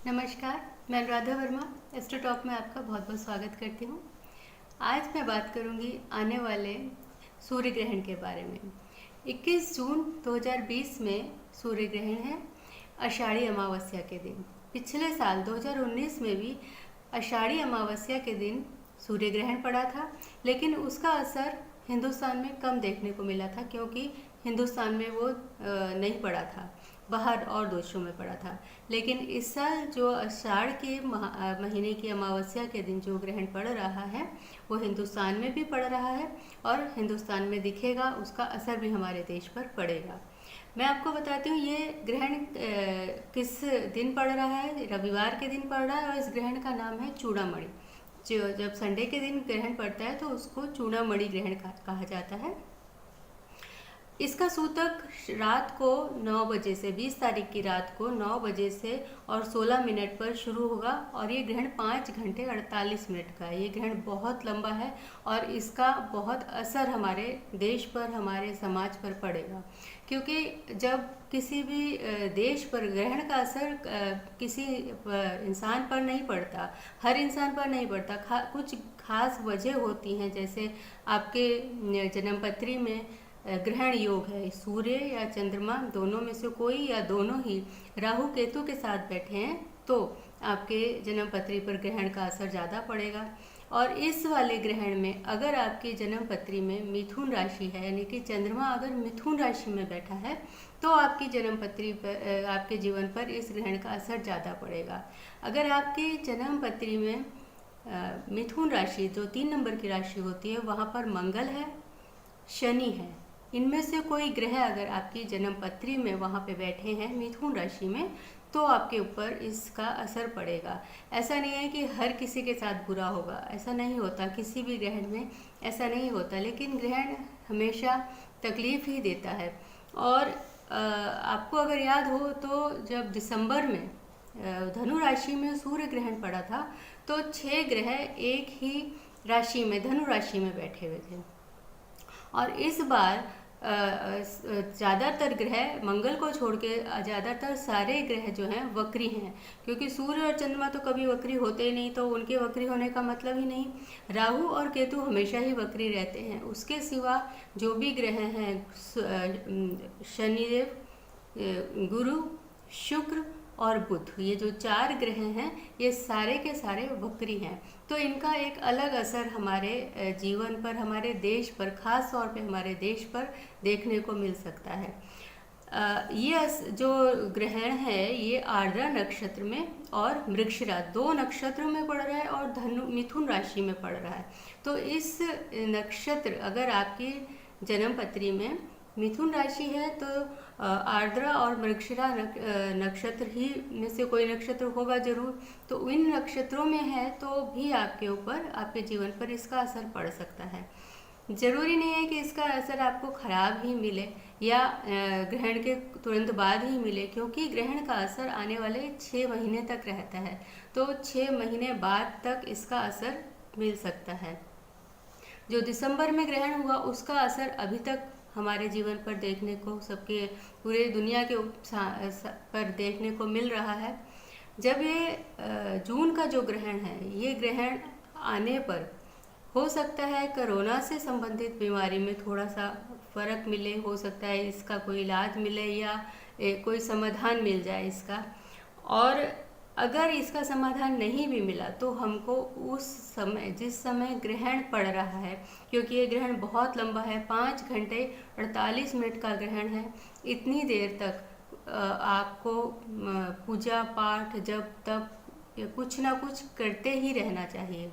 नमस्कार, मैं Anuradha Verma astro talk में आपका बहुत बहुत स्वागत करती हूँ। आज मैं बात करूँगी आने वाले सूर्य ग्रहण के बारे में। 21 जून 2020 में सूर्य ग्रहण है, आषाढ़ी अमावस्या के दिन। पिछले साल 2019 में भी आषाढ़ी अमावस्या के दिन सूर्य ग्रहण पड़ा था, लेकिन उसका असर हिंदुस्तान में कम देखने को मिला था क्योंकि हिंदुस्तान में वो नहीं पड़ा था, बाहर और देशों में पड़ा था। लेकिन इस साल जो आषाढ़ के महीने की अमावस्या के दिन जो ग्रहण पड़ रहा है वो हिंदुस्तान में भी पड़ रहा है और हिंदुस्तान में दिखेगा, उसका असर भी हमारे देश पर पड़ेगा। मैं आपको बताती हूँ ये ग्रहण किस दिन पड़ रहा है। रविवार के दिन पड़ रहा है और इस ग्रहण का नाम है चूड़ामणि। जो जब संडे के दिन ग्रहण पड़ता है तो उसको चूड़ामणि ग्रहण कहा जाता है। इसका सूतक रात को 9 बजे से 20 तारीख की रात को 9 बजे से और 16 मिनट पर शुरू होगा और ये ग्रहण 5 घंटे 48 मिनट का है। ये ग्रहण बहुत लंबा है और इसका बहुत असर हमारे देश पर, हमारे समाज पर पड़ेगा, क्योंकि जब किसी भी देश पर ग्रहण का असर किसी इंसान पर नहीं पड़ता, हर इंसान पर नहीं पड़ता, कुछ खास वजह होती हैं। जैसे आपके जन्मपत्री में ग्रहण योग है, सूर्य या चंद्रमा दोनों में से कोई या दोनों ही राहु केतु के साथ बैठे हैं तो आपके जन्मपत्री पर ग्रहण का असर ज़्यादा पड़ेगा। और इस वाले ग्रहण में अगर आपकी जन्मपत्री में मिथुन राशि है, यानी कि चंद्रमा अगर मिथुन राशि में बैठा है तो आपकी जन्मपत्री पर, आपके जीवन पर इस ग्रहण का असर ज़्यादा पड़ेगा। अगर आपकी जन्मपत्री में मिथुन राशि जो 3 नंबर की राशि होती है वहाँ पर मंगल है, शनि है, इनमें से कोई ग्रह अगर आपकी जन्मपत्री में वहाँ पे बैठे हैं मिथुन राशि में तो आपके ऊपर इसका असर पड़ेगा। ऐसा नहीं है कि हर किसी के साथ बुरा होगा, ऐसा नहीं होता, किसी भी ग्रहण में ऐसा नहीं होता, लेकिन ग्रहण हमेशा तकलीफ ही देता है। और आपको अगर याद हो तो जब दिसंबर में धनु राशि में सूर्य ग्रहण पड़ा था तो 6 ग्रह एक ही राशि में, धनु राशि में बैठे हुए थे। और इस बार ज़्यादातर ग्रह, मंगल को छोड़ के ज़्यादातर सारे ग्रह जो हैं वक्री हैं, क्योंकि सूर्य और चंद्रमा तो कभी वक्री होते ही नहीं, तो उनके वक्री होने का मतलब ही नहीं। राहु और केतु हमेशा ही वक्री रहते हैं। उसके सिवा जो भी ग्रह हैं, शनिदेव, गुरु, शुक्र और बुध, ये जो 4 ग्रह हैं ये सारे के सारे वक्री हैं। तो इनका एक अलग असर हमारे जीवन पर, हमारे देश पर, खास तौर पे हमारे देश पर देखने को मिल सकता है। ये जो ग्रहण है ये आर्द्रा नक्षत्र में और मृगशिरा 2 नक्षत्रों में पड़ रहा है और धनु मिथुन राशि में पड़ रहा है। तो इस नक्षत्र अगर आपकी जन्मपत्री में मिथुन राशि है तो आर्द्रा और मृगशिरा नक्षत्र ही में से कोई नक्षत्र होगा जरूर। तो इन नक्षत्रों में है तो भी आपके ऊपर, आपके जीवन पर इसका असर पड़ सकता है। जरूरी नहीं है कि इसका असर आपको खराब ही मिले या ग्रहण के तुरंत बाद ही मिले, क्योंकि ग्रहण का असर आने वाले 6 महीने तक रहता है। तो 6 महीने बाद तक इसका असर मिल सकता है। जो दिसंबर में ग्रहण हुआ उसका असर अभी तक हमारे जीवन पर देखने को, सबके पूरे दुनिया के पर देखने को मिल रहा है। जब ये जून का जो ग्रहण है, ये ग्रहण आने पर हो सकता है कोरोना से संबंधित बीमारी में थोड़ा सा फर्क मिले, हो सकता है इसका कोई इलाज मिले या कोई समाधान मिल जाए इसका। और अगर इसका समाधान नहीं भी मिला तो हमको उस समय, जिस समय ग्रहण पड़ रहा है, क्योंकि ये ग्रहण बहुत लंबा है, 5 घंटे 48 मिनट का ग्रहण है, इतनी देर तक आपको पूजा पाठ, जप तप कुछ ना कुछ करते ही रहना चाहिए।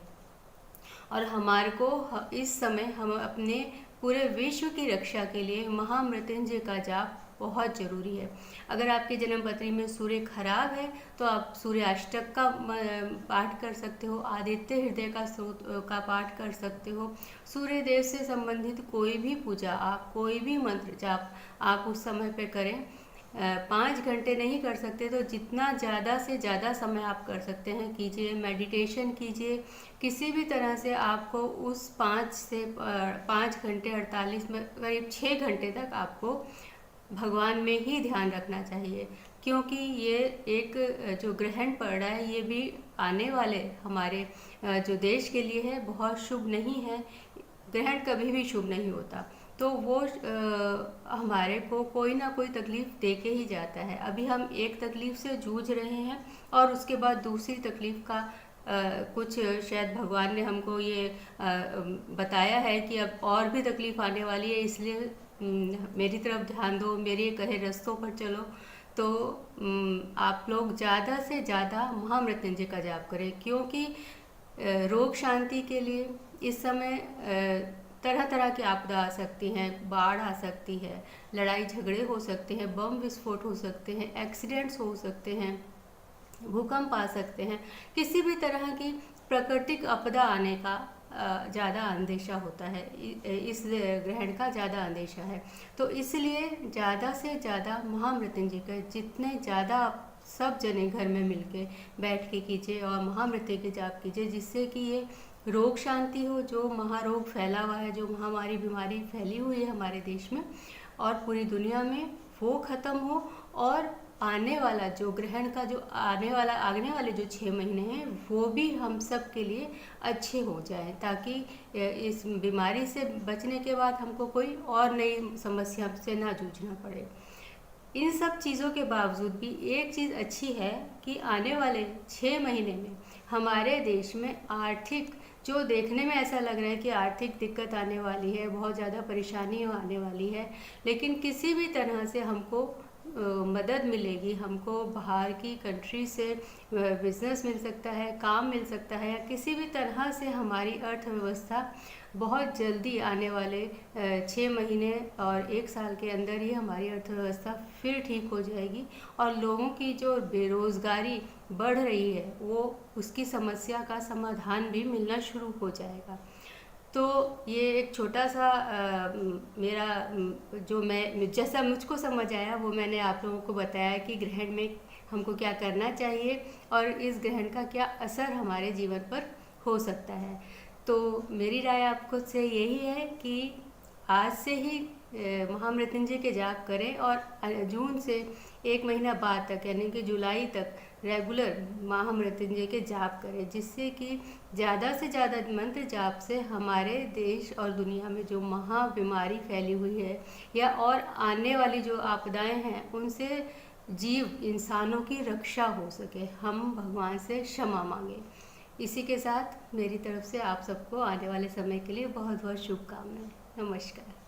और हमारे को इस समय हम अपने पूरे विश्व की रक्षा के लिए महामृत्युंजय का जाप बहुत जरूरी है। अगर आपके जन्मपत्री में सूर्य खराब है तो आप सूर्य अष्टक का पाठ कर सकते हो, आदित्य हृदय का स्तोत्र का पाठ कर सकते हो। सूर्य देव से संबंधित कोई भी पूजा, आप कोई भी मंत्र जाप आप उस समय पे करें। 5 घंटे नहीं कर सकते तो जितना ज़्यादा से ज़्यादा समय आप कर सकते हैं कीजिए, मेडिटेशन कीजिए। किसी भी तरह से आपको उस 5 घंटे 48 में करीब 6 घंटे तक आपको भगवान में ही ध्यान रखना चाहिए, क्योंकि ये एक जो ग्रहण पड़ रहा है ये भी आने वाले हमारे जो देश के लिए है बहुत शुभ नहीं है। ग्रहण कभी भी शुभ नहीं होता, तो वो हमारे को कोई ना कोई तकलीफ दे के ही जाता है। अभी हम एक तकलीफ से जूझ रहे हैं और उसके बाद दूसरी तकलीफ का कुछ शायद भगवान ने हमको ये बताया है कि अब और भी तकलीफ आने वाली है, इसलिए मेरी तरफ ध्यान दो, मेरे कहे रास्तों पर चलो। तो आप लोग ज़्यादा से ज़्यादा महामृत्युंजय का जाप करें, क्योंकि रोग शांति के लिए इस समय तरह तरह की आपदा आ सकती हैं, बाढ़ आ सकती है, लड़ाई झगड़े हो सकते हैं, बम विस्फोट हो सकते हैं, एक्सीडेंट्स हो सकते हैं, भूकंप आ सकते हैं। किसी भी तरह की प्राकृतिक आपदा आने का ज़्यादा अंदेशा होता है, इस ग्रहण का ज़्यादा अंदेशा है। तो इसलिए ज़्यादा से ज़्यादा महामृत्युंजय का जितने ज़्यादा आप सब जने घर में मिलके बैठ के कीजिए और महामृत्यु के जाप कीजिए, जिससे कि ये रोग शांति हो, जो महारोग फैला हुआ है, जो महामारी बीमारी फैली हुई है हमारे देश में और पूरी दुनिया में, वो ख़त्म हो। और आने वाला जो ग्रहण का जो आने वाले जो 6 महीने हैं वो भी हम सब के लिए अच्छे हो जाए, ताकि इस बीमारी से बचने के बाद हमको कोई और नई समस्या से ना जूझना पड़े। इन सब चीज़ों के बावजूद भी एक चीज़ अच्छी है कि आने वाले 6 महीने में हमारे देश में आर्थिक, जो देखने में ऐसा लग रहा है कि आर्थिक दिक्कत आने वाली है, बहुत ज़्यादा परेशानी आने वाली है, लेकिन किसी भी तरह से हमको मदद मिलेगी। हमको बाहर की कंट्री से बिजनेस मिल सकता है, काम मिल सकता है, या किसी भी तरह से हमारी अर्थव्यवस्था बहुत जल्दी आने वाले 6 महीने और 1 साल के अंदर ही हमारी अर्थव्यवस्था फिर ठीक हो जाएगी और लोगों की जो बेरोज़गारी बढ़ रही है वो उसकी समस्या का समाधान भी मिलना शुरू हो जाएगा। तो ये एक छोटा सा मेरा जो मैं जैसा मुझको समझ आया वो मैंने आप लोगों को बताया कि ग्रहण में हमको क्या करना चाहिए और इस ग्रहण का क्या असर हमारे जीवन पर हो सकता है। तो मेरी राय आपको से यही है कि आज से ही महामृत्युंजय के जाप करें और जून से 1 महीना बाद तक यानी कि जुलाई तक रेगुलर महामृत्युंजय के जाप करें, जिससे कि ज़्यादा से ज़्यादा मंत्र जाप से हमारे देश और दुनिया में जो महा बीमारी फैली हुई है या और आने वाली जो आपदाएं हैं उनसे जीव इंसानों की रक्षा हो सके, हम भगवान से क्षमा मांगे। इसी के साथ मेरी तरफ से आप सबको आने वाले समय के लिए बहुत बहुत शुभकामनाएं। नमस्कार।